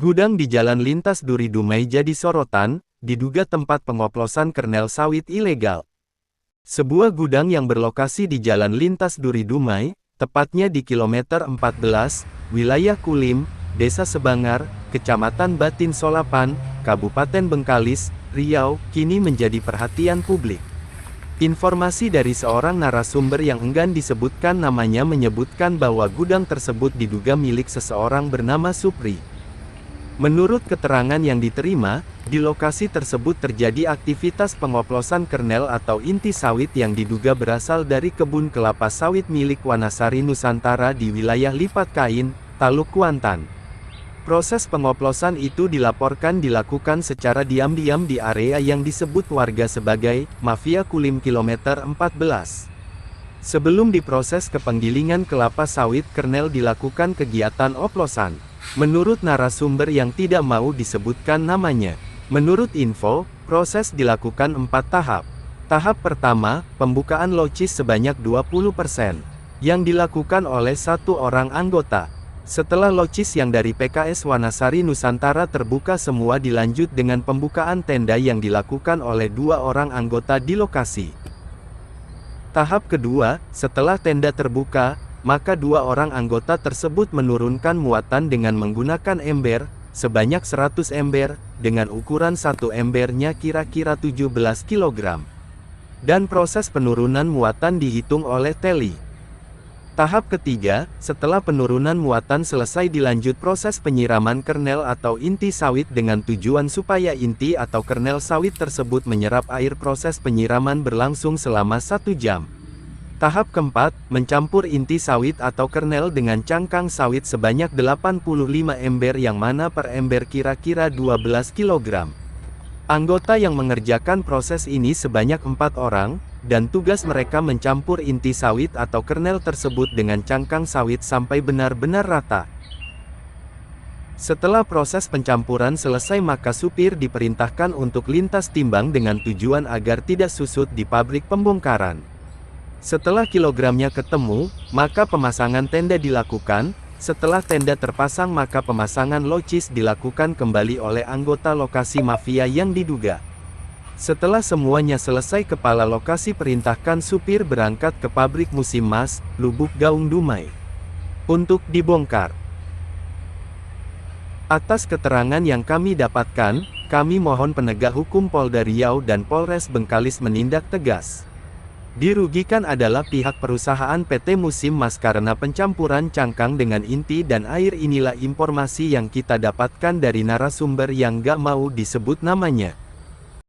Gudang di Jalan Lintas Duri Dumai jadi sorotan, diduga tempat pengoplosan kernel sawit ilegal. Sebuah gudang yang berlokasi di Jalan Lintas Duri Dumai, tepatnya di kilometer 14, wilayah Kulim, Desa Sebangar, Kecamatan Batin Solapan, Kabupaten Bengkalis, Riau, kini menjadi perhatian publik. Informasi dari seorang narasumber yang enggan disebutkan namanya menyebutkan bahwa gudang tersebut diduga milik seseorang bernama Supri. Menurut keterangan yang diterima, di lokasi tersebut terjadi aktivitas pengoplosan kernel atau inti sawit yang diduga berasal dari kebun kelapa sawit milik Wanasari Nusantara di wilayah Lipat Kain, Taluk Kuantan. Proses pengoplosan itu dilaporkan dilakukan secara diam-diam di area yang disebut warga sebagai Mafia Kulim Kilometer 14. Sebelum diproses ke penggilingan kelapa sawit kernel dilakukan kegiatan oplosan. Menurut narasumber yang tidak mau disebutkan namanya. Menurut info, proses dilakukan 4 tahap. Tahap pertama, pembukaan locis sebanyak 20%, yang dilakukan oleh 1 orang anggota. Setelah locis yang dari PKS Wanasari Nusantara terbuka semua dilanjut dengan pembukaan tenda yang dilakukan oleh 2 orang anggota di lokasi. Tahap kedua, setelah tenda terbuka, maka 2 orang anggota tersebut menurunkan muatan dengan menggunakan ember, sebanyak 100 ember, dengan ukuran 1 embernya kira-kira 17 kg. Dan proses penurunan muatan dihitung oleh teli. Tahap ketiga, setelah penurunan muatan selesai dilanjut proses penyiraman kernel atau inti sawit dengan tujuan supaya inti atau kernel sawit tersebut menyerap air. Proses penyiraman berlangsung selama 1 jam. Tahap keempat, mencampur inti sawit atau kernel dengan cangkang sawit sebanyak 85 ember yang mana per ember kira-kira 12 kg. Anggota yang mengerjakan proses ini sebanyak 4 orang, dan tugas mereka mencampur inti sawit atau kernel tersebut dengan cangkang sawit sampai benar-benar rata. Setelah proses pencampuran selesai maka supir diperintahkan untuk lintas timbang dengan tujuan agar tidak susut di pabrik pembongkaran. Setelah kilogramnya ketemu, maka pemasangan tenda dilakukan. Setelah tenda terpasang maka pemasangan locis dilakukan kembali oleh anggota lokasi mafia yang diduga. Setelah semuanya selesai kepala lokasi perintahkan supir berangkat ke pabrik musim mas, Lubuk Gaung Dumai, untuk dibongkar. Atas keterangan yang kami dapatkan, kami mohon penegak hukum Polda Riau dan Polres Bengkalis menindak tegas. Dirugikan adalah pihak perusahaan PT Musim Mas karena pencampuran cangkang dengan inti dan air. Inilah informasi yang kita dapatkan dari narasumber yang gak mau disebut namanya.